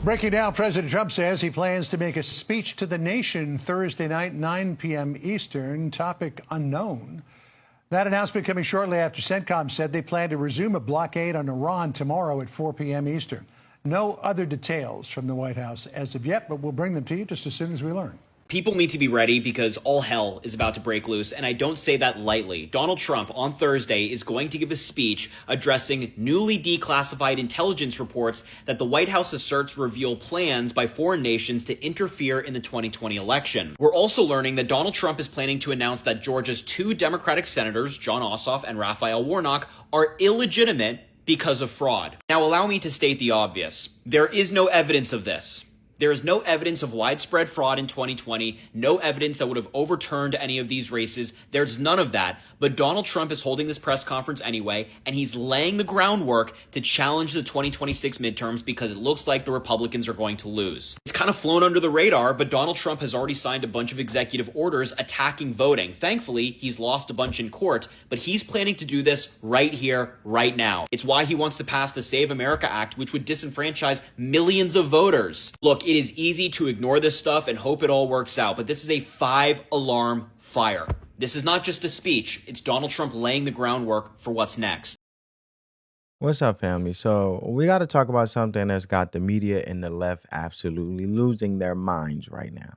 Breaking down, President Trump says he plans to make a speech to the nation Thursday night, 9 p.m. Eastern. Topic unknown. That announcement coming shortly after CENTCOM said they plan to resume a blockade on Iran tomorrow at 4 p.m. Eastern. No other details from the White House as of yet, but we'll bring them to you just as soon as we learn. People need to be ready because all hell is about to break loose, and I don't say that lightly. Donald Trump on Thursday is going to give a speech addressing newly declassified intelligence reports that the White House asserts reveal plans by foreign nations to interfere in the 2020 election. We're also learning that Donald Trump is planning to announce that Georgia's two Democratic senators, Jon Ossoff and Raphael Warnock, are illegitimate because of fraud. Now, allow me to state the obvious. There is no evidence of this. There is no evidence of widespread fraud in 2020, no evidence that would have overturned any of these races. There's none of that. But Donald Trump is holding this press conference anyway, and he's laying the groundwork to challenge the 2026 midterms because it looks like the Republicans are going to lose. It's kind of flown under the radar, but Donald Trump has already signed a bunch of executive orders attacking voting. Thankfully, he's lost a bunch in court, but he's planning to do this right here, right now. It's why he wants to pass the Save America Act, which would disenfranchise millions of voters. Look, it is easy to ignore this stuff and hope it all works out, but this is a 5-alarm fire. This is not just a speech. It's Donald Trump laying the groundwork for what's next. What's up, family? So we got to talk about something that's got the media and the left absolutely losing their minds right now.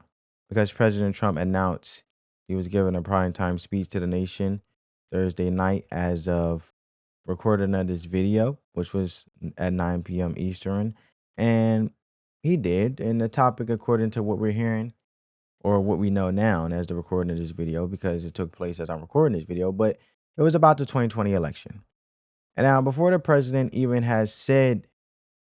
Because President Trump announced he was giving a primetime speech to the nation Thursday night as of recording of this video, which was at 9 p.m. Eastern. And he did. And the topic, according to what we're hearing, or what we know now as the recording of this video, because it took place as I'm recording this video, but it was about the 2020 election. And now, before the president even has said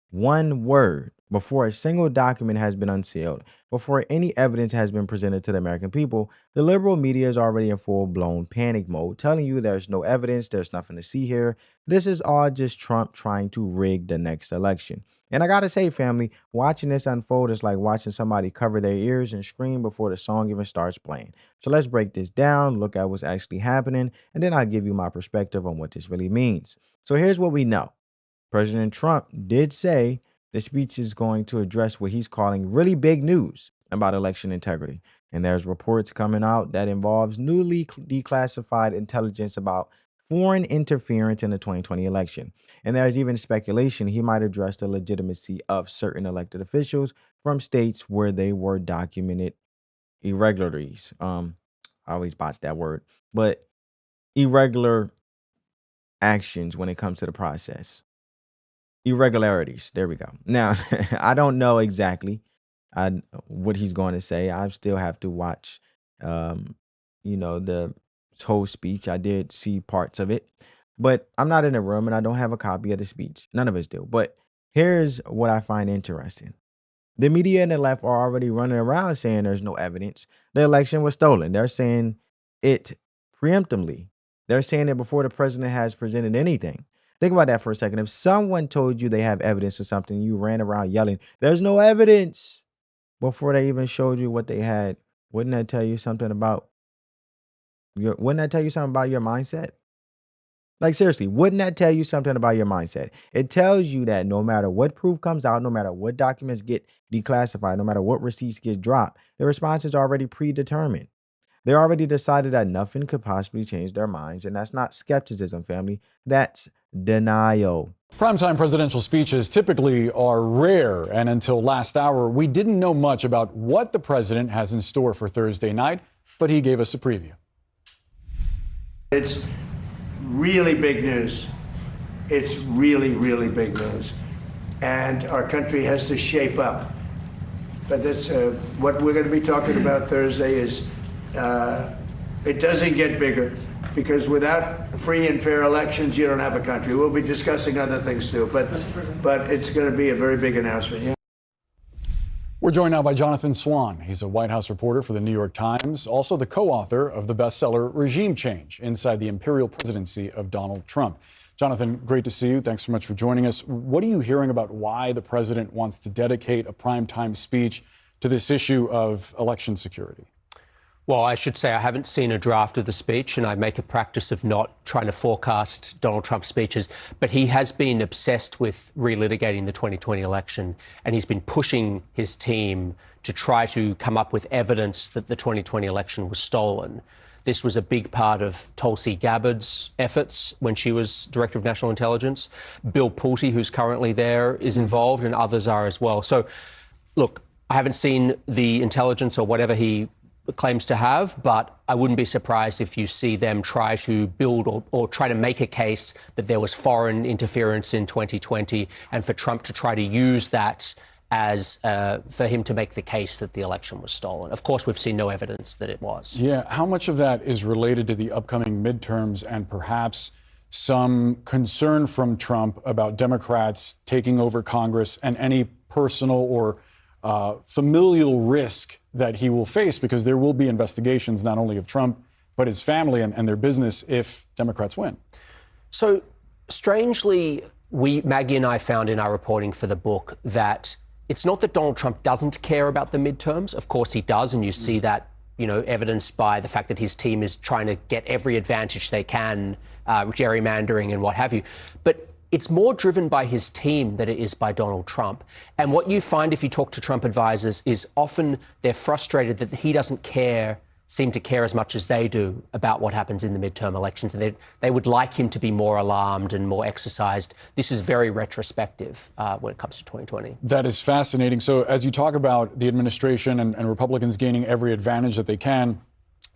one word, before a single document has been unsealed, before any evidence has been presented to the American people, the liberal media is already in full-blown panic mode, telling you there's no evidence, there's nothing to see here. This is all just Trump trying to rig the next election. And I gotta say, family, watching this unfold is like watching somebody cover their ears and scream before the song even starts playing. So let's break this down, look at what's actually happening, and then I'll give you my perspective on what this really means. So here's what we know. President Trump did say the speech is going to address what he's calling really big news about election integrity. And there's reports coming out that involves newly declassified intelligence about foreign interference in the 2020 election. And there's even speculation he might address the legitimacy of certain elected officials from states where they were documented irregularities. I always botch that word, but irregular actions when it comes to the process. Irregularities. There we go. Now, I don't know exactly what he's going to say. I still have to watch, the whole speech. I did see parts of it, but I'm not in the room and I don't have a copy of the speech. None of us do. But here's what I find interesting. The media and the left are already running around saying there's no evidence. The election was stolen. They're saying it preemptively. They're saying it before the president has presented anything. Think about that for a second. If someone told you they have evidence of something, you ran around yelling, "There's no evidence," before they even showed you what they had, wouldn't that tell you something about your mindset? Like, seriously, wouldn't that tell you something about your mindset? It tells you that no matter what proof comes out, no matter what documents get declassified, no matter what receipts get dropped, the response is already predetermined. They already decided that nothing could possibly change their minds, and that's not skepticism, family. That's denial. Primetime presidential speeches typically are rare, and until last hour, we didn't know much about what the president has in store for Thursday night, but he gave us a preview. It's really big news. It's really, really big news. And our country has to shape up. But that's what we're going to be talking about Thursday is it doesn't get bigger, because without free and fair elections, you don't have a country. We'll be discussing other things too, but it's going to be a very big announcement. Yeah. We're joined now by Jonathan Swan. He's a White House reporter for the New York Times, also the co-author of the bestseller Regime Change: Inside the Imperial Presidency of Donald Trump. Jonathan, great to see you. Thanks so much for joining us. What are you hearing about why the president wants to dedicate a primetime speech to this issue of election security? Well, I should say I haven't seen a draft of the speech, and I make a practice of not trying to forecast Donald Trump's speeches. But he has been obsessed with relitigating the 2020 election, and he's been pushing his team to try to come up with evidence that the 2020 election was stolen. This was a big part of Tulsi Gabbard's efforts when she was Director of National Intelligence. Bill Pulte, who's currently there, is involved, and others are as well. So, look, I haven't seen the intelligence or whatever he claims to have, but I wouldn't be surprised if you see them try to build or try to make a case that there was foreign interference in 2020 and for Trump to try to use that as for him to make the case that the election was stolen. Of course, we've seen no evidence that it was. Yeah, how much of that is related to the upcoming midterms and perhaps some concern from Trump about Democrats taking over Congress and any personal or familial risk that he will face, because there will be investigations not only of Trump, but his family and their business if Democrats win? So strangely, Maggie and I found in our reporting for the book that it's not that Donald Trump doesn't care about the midterms. Of course he does, and you see that, evidenced by the fact that his team is trying to get every advantage they can, gerrymandering and what have you. But it's more driven by his team than it is by Donald Trump. And what you find if you talk to Trump advisors is often they're frustrated that he doesn't seem to care as much as they do about what happens in the midterm elections. And they would like him to be more alarmed and more exercised. This is very retrospective when it comes to 2020. That is fascinating. So as you talk about the administration and Republicans gaining every advantage that they can,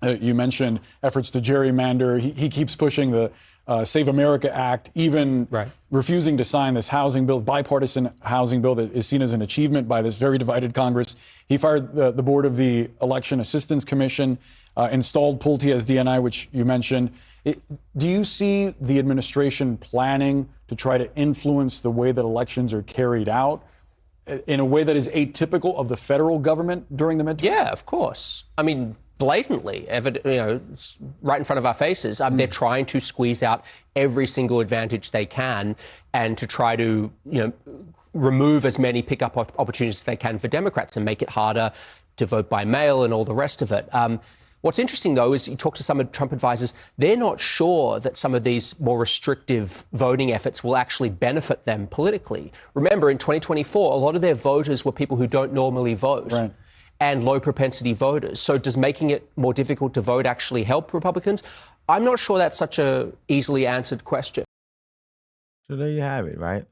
you mentioned efforts to gerrymander. He keeps pushing the Save America Act, even refusing to sign this housing bill, bipartisan housing bill that is seen as an achievement by this very divided Congress. He fired the board of the Election Assistance Commission, installed Pulte as DNI, which you mentioned. Do you see the administration planning to try to influence the way that elections are carried out in a way that is atypical of the federal government during the midterms? Yeah, of course. I mean, blatantly, it's right in front of our faces. They're trying to squeeze out every single advantage they can and to try to, remove as many pickup opportunities as they can for Democrats and make it harder to vote by mail and all the rest of it. What's interesting, though, is you talk to some of Trump advisors, they're not sure that some of these more restrictive voting efforts will actually benefit them politically. Remember, in 2024, a lot of their voters were people who don't normally vote. Right. And low propensity voters. So does making it more difficult to vote actually help Republicans? I'm not sure that's such a easily answered question. So there you have it, right?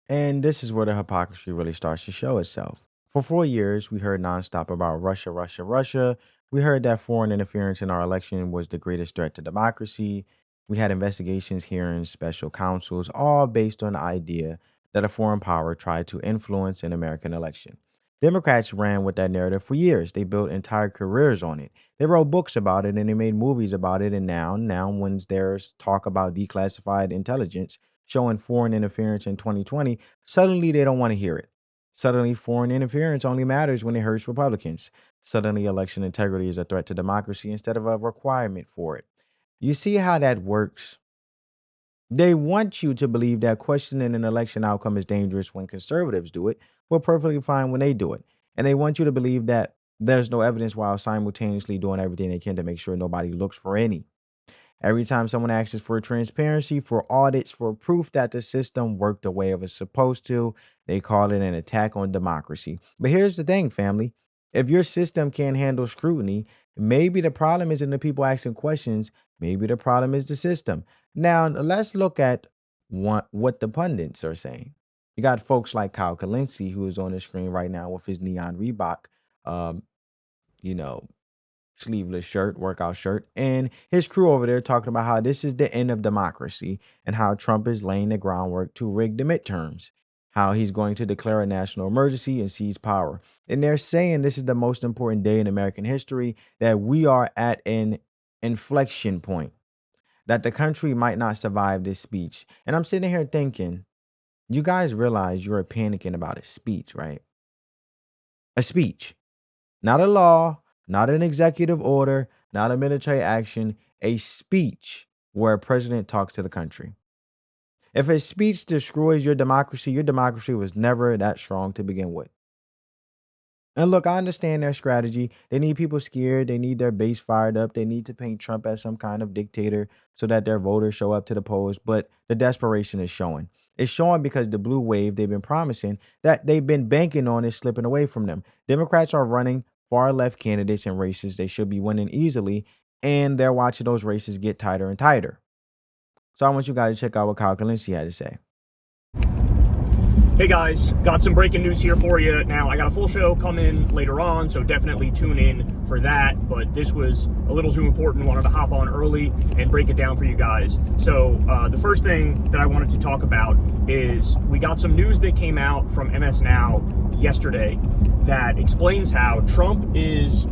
And this is where the hypocrisy really starts to show itself. For 4 years, we heard nonstop about Russia, Russia, Russia. We heard that foreign interference in our election was the greatest threat to democracy. We had investigations, hearings, special counsels, all based on the idea that a foreign power tried to influence an American election. Democrats ran with that narrative for years. They built entire careers on it. They wrote books about it and they made movies about it. And now when there's talk about declassified intelligence showing foreign interference in 2020, suddenly they don't want to hear it. Suddenly foreign interference only matters when it hurts Republicans. Suddenly election integrity is a threat to democracy instead of a requirement for it. You see how that works? They want you to believe that questioning an election outcome is dangerous when conservatives do it, but perfectly fine when they do it. And they want you to believe that there's no evidence while simultaneously doing everything they can to make sure nobody looks for any. Every time someone asks for transparency, for audits, for proof that the system worked the way it was supposed to, they call it an attack on democracy. But here's the thing, family. If your system can't handle scrutiny, maybe the problem isn't the people asking questions. Maybe the problem is the system. Now, let's look at what the pundits are saying. You got folks like Kyle Kalinske, who is on the screen right now with his neon Reebok, sleeveless shirt, workout shirt, and his crew over there talking about how this is the end of democracy and how Trump is laying the groundwork to rig the midterms, how he's going to declare a national emergency and seize power. And they're saying this is the most important day in American history, that we are at an inflection point, that the country might not survive this speech. And I'm sitting here thinking, you guys realize you're panicking about a speech, right? A speech, not a law, not an executive order, not a military action, a speech where a president talks to the country. If a speech destroys your democracy was never that strong to begin with. And look, I understand their strategy. They need people scared. They need their base fired up. They need to paint Trump as some kind of dictator so that their voters show up to the polls. But the desperation is showing. It's showing because the blue wave they've been promising, that they've been banking on, is slipping away from them. Democrats are running far left candidates in races they should be winning easily, and they're watching those races get tighter and tighter. So I want you guys to check out what Kyle Kalinske had to say. Hey guys, got some breaking news here for you. Now, I got a full show coming later on, so definitely tune in for that. But this was a little too important. Wanted to hop on early and break it down for you guys. So the first thing that I wanted to talk about is we got some news that came out from MS Now yesterday that explains how Trump is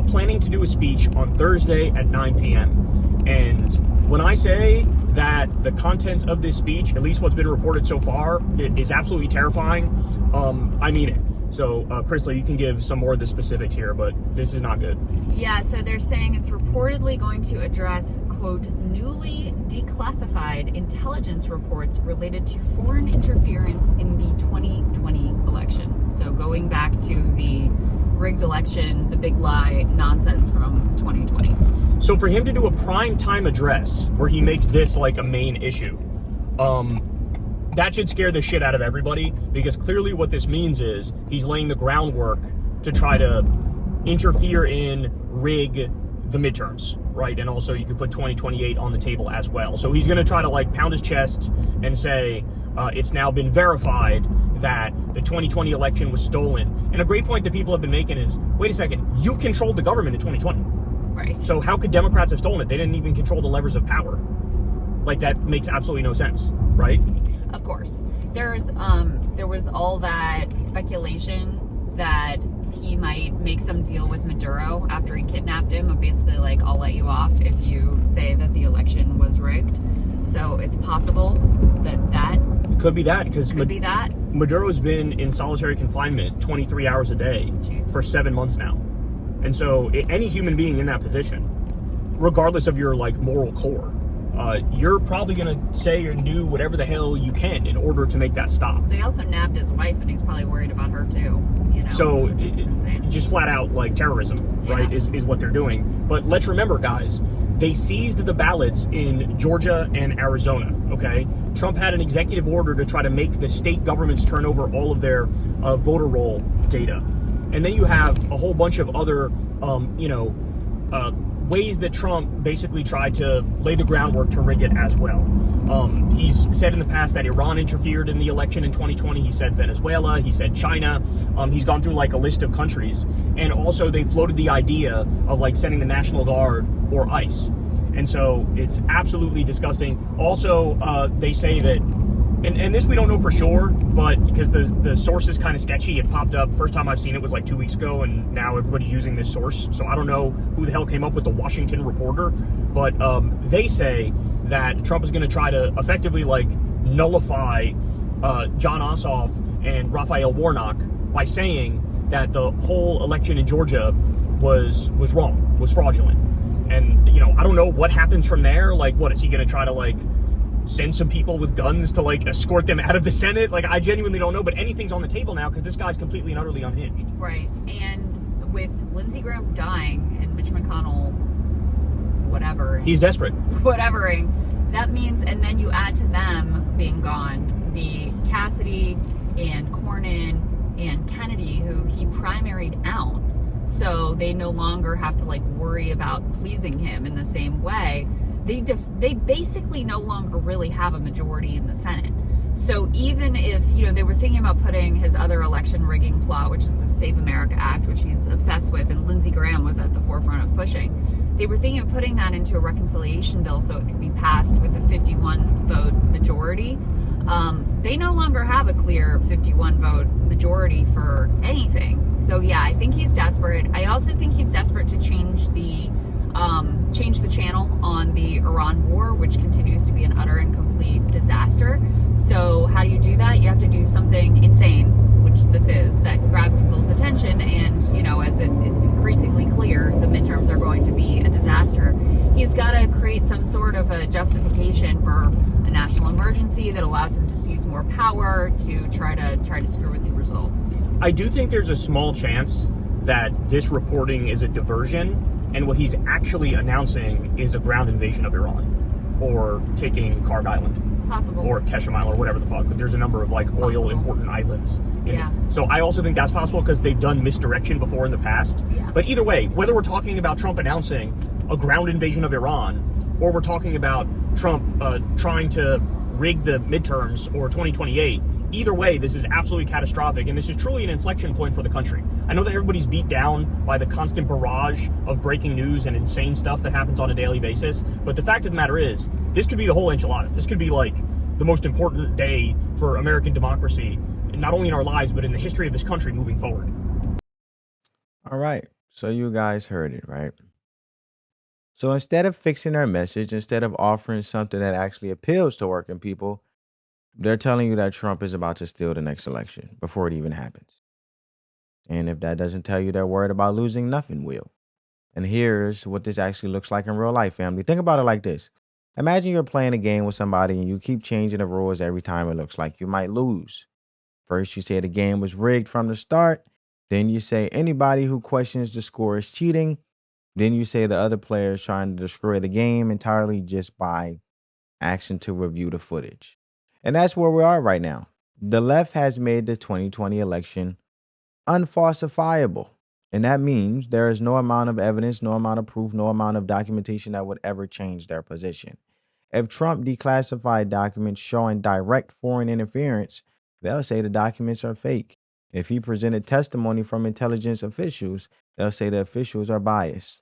planning to do a speech on Thursday at 9 p.m. And when I say that the contents of this speech, at least what's been reported so far, is absolutely terrifying, I mean it. So, Crystal, you can give some more of the specifics here, but this is not good. Yeah, so they're saying it's reportedly going to address, quote, newly declassified intelligence reports related to foreign interference in the 2020 election. So going back to the rigged election, the big lie nonsense from 2020. So for him to do a primetime address where he makes this like a main issue, that should scare the shit out of everybody, because clearly what this means is he's laying the groundwork to try to interfere in, rig the midterms, right? And also you could put 2028 on the table as well. So he's going to try to like pound his chest and say it's now been verified that the 2020 election was stolen. And a great point that people have been making is, wait a second, you controlled the government in 2020. Right. So how could Democrats have stolen it? They didn't even control the levers of power. Like, that makes absolutely no sense, right? Of course. There was all that speculation that he might make some deal with Maduro after he kidnapped him, of basically like, I'll let you off if you say that the election was rigged. So it's possible that It could be that, because Maduro's been in solitary confinement 23 hours a day for 7 months now. And so any human being in that position, regardless of your like moral core, you're probably going to say and do whatever the hell you can in order to make that stop. They also nabbed his wife, and he's probably worried about her too. You know, so insane. Just flat out like terrorism, right, is what they're doing. But let's remember, guys, they seized the ballots in Georgia and Arizona, okay? Trump had an executive order to try to make the state governments turn over all of their voter roll data. And then you have a whole bunch of other, ways that Trump basically tried to lay the groundwork to rig it as well. He's said in the past that Iran interfered in the election in 2020. He said Venezuela. He said China. He's gone through like a list of countries. And also they floated the idea of like sending the National Guard or ICE. And so it's absolutely disgusting. Also, they say that, and this we don't know for sure, but because the source is kind of sketchy, it popped up. First time I've seen it was like 2 weeks ago, and now everybody's using this source. So I don't know who the hell came up with the Washington Reporter, but they say that Trump is going to try to effectively like nullify John Ossoff and Raphael Warnock by saying that the whole election in Georgia was wrong, was fraudulent. And, I don't know what happens from there. Like, what is he going to try to like send some people with guns to like escort them out of the Senate? Like, I genuinely don't know, but anything's on the table now because this guy's completely and utterly unhinged. Right. And with Lindsey Graham dying and Mitch McConnell, whatever. He's desperate. Whatevering. That means, and then you add to them being gone, the Cassidy and Cornyn and Kennedy, who he primaried out. So they no longer have to like worry about pleasing him in the same way. They basically no longer really have a majority in the Senate. So even if, they were thinking about putting his other election rigging plot, which is the Save America Act, which he's obsessed with, and Lindsey Graham was at the forefront of pushing, they were thinking of putting that into a reconciliation bill so it could be passed with a 51 vote majority. They no longer have a clear 51 vote majority for anything. So yeah, I think he's desperate. I also think he's desperate to change the channel on the Iran war, which continues to be an utter and complete disaster. So how do you do that? You have to do something insane, which this is, that grabs people's attention. And, as it is increasingly clear, the midterms are going to be a disaster. He's got to create some sort of a justification for a national emergency. emergency that allows him to seize more power to try to screw with the results. I do think there's a small chance that this reporting is a diversion, and what he's actually announcing is a ground invasion of Iran, or taking Karg Island. Possible. Or Keshem Island, or whatever the fuck. But there's a number of like oil important islands. Yeah. So I also think that's possible because they've done misdirection before in the past. Yeah. But either way, whether we're talking about Trump announcing a ground invasion of Iran, or we're talking about Trump trying to rig the midterms or 2028, either way, this is absolutely catastrophic, and this is truly an inflection point for the country. I know that everybody's beat down by the constant barrage of breaking news and insane stuff that happens on a daily basis, but the fact of the matter is, this could be the whole enchilada. This could be like the most important day for American democracy, not only in our lives, but in the history of this country moving forward. All right. So you guys heard it, right? So instead of fixing their message, instead of offering something that actually appeals to working people, they're telling you that Trump is about to steal the next election before it even happens. And if that doesn't tell you they're worried about losing, nothing will. And here's what this actually looks like in real life, family. Think about it like this. Imagine you're playing a game with somebody and you keep changing the rules every time it looks like you might lose. First, you say the game was rigged from the start. Then you say anybody who questions the score is cheating. Then you say the other player is trying to destroy the game entirely just by asking to review the footage. And that's where we are right now. The left has made the 2020 election unfalsifiable. And that means there is no amount of evidence, no amount of proof, no amount of documentation that would ever change their position. If Trump declassified documents showing direct foreign interference, they'll say the documents are fake. If he presented testimony from intelligence officials, they'll say the officials are biased.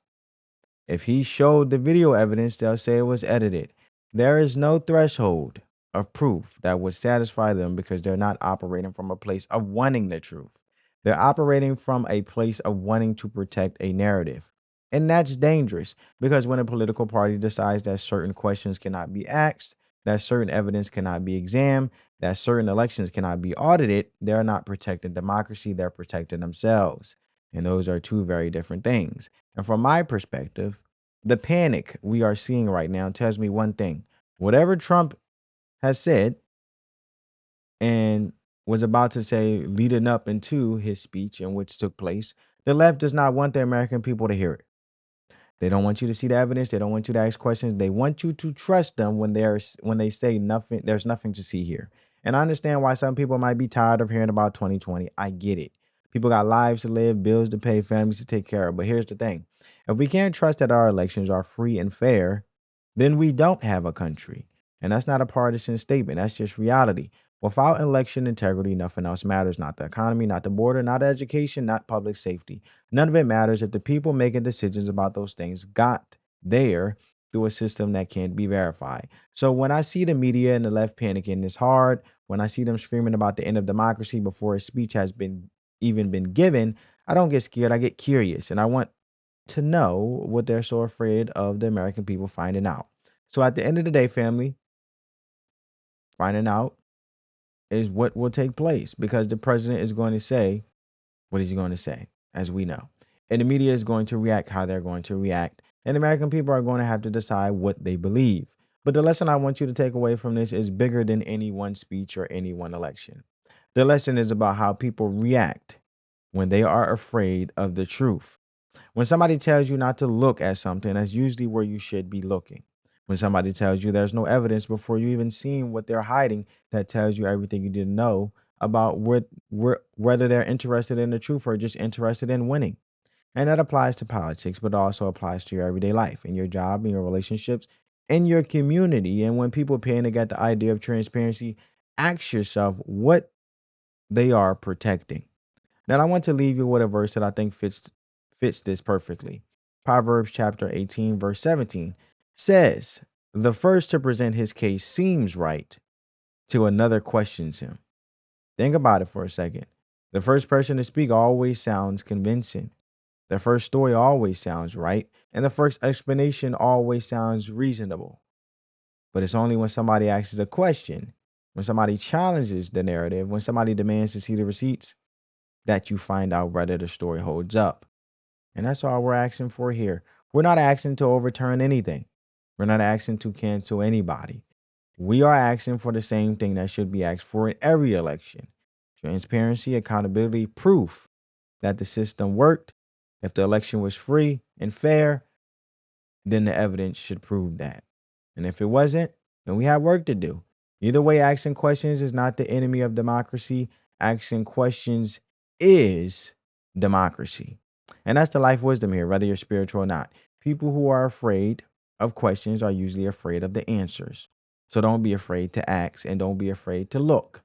If he showed the video evidence, they'll say it was edited. There is no threshold of proof that would satisfy them because they're not operating from a place of wanting the truth. They're operating from a place of wanting to protect a narrative. And that's dangerous because when a political party decides that certain questions cannot be asked, that certain evidence cannot be examined, that certain elections cannot be audited, they're not protecting democracy, they're protecting themselves. And those are two very different things. And from my perspective, the panic we are seeing right now tells me one thing. Whatever Trump has said and was about to say leading up into his speech in which took place, the left does not want the American people to hear it. They don't want you to see the evidence. They don't want you to ask questions. They want you to trust them when they say nothing. There's nothing to see here. And I understand why some people might be tired of hearing about 2020. I get it. People got lives to live, bills to pay, families to take care of. But here's the thing. If we can't trust that our elections are free and fair, then we don't have a country. And that's not a partisan statement. That's just reality. Without election integrity, nothing else matters. Not the economy, not the border, not education, not public safety. None of it matters if the people making decisions about those things got there through a system that can't be verified. So when I see the media and the left panicking, it's hard. When I see them screaming about the end of democracy before a speech has even been given, I don't get scared. I get curious. And I want to know what they're so afraid of the American people finding out. So at the end of the day, family, finding out is what will take place because the president is going to say, what is he going to say, as we know. And the media is going to react how they're going to react. And the American people are going to have to decide what they believe. But the lesson I want you to take away from this is bigger than any one speech or any one election. The lesson is about how people react when they are afraid of the truth. When somebody tells you not to look at something, that's usually where you should be looking. When somebody tells you there's no evidence before you even seen what they're hiding, that tells you everything you didn't know about whether they're interested in the truth or just interested in winning. And that applies to politics, but also applies to your everyday life, in your job, in your relationships, in your community. And when people panic at the idea of transparency, ask yourself what they are protecting. Now, I want to leave you with a verse that I think fits this perfectly. Proverbs chapter 18, verse 17 says, the first to present his case seems right till another questions him. Think about it for a second. The first person to speak always sounds convincing. The first story always sounds right. And the first explanation always sounds reasonable. But it's only when somebody asks a question, when somebody challenges the narrative, when somebody demands to see the receipts, that you find out whether the story holds up. And that's all we're asking for here. We're not asking to overturn anything. We're not asking to cancel anybody. We are asking for the same thing that should be asked for in every election: transparency, accountability, proof that the system worked. If the election was free and fair, then the evidence should prove that. And if it wasn't, then we have work to do. Either way, asking questions is not the enemy of democracy. Asking questions is democracy. And that's the life wisdom here, whether you're spiritual or not. People who are afraid of questions are usually afraid of the answers. So don't be afraid to ask, and don't be afraid to look.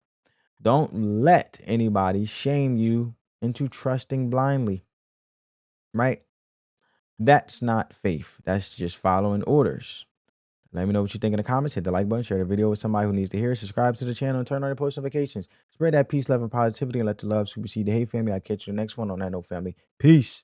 Don't let anybody shame you into trusting blindly, right? That's not faith. That's just following orders. Let me know what you think in the comments. Hit the like button, share the video with somebody who needs to hear it, subscribe to the channel, and turn on your post notifications. Spread that peace, love, and positivity, and let the love supersede the hate, family. I'll catch you in the next one. On that note, family, peace.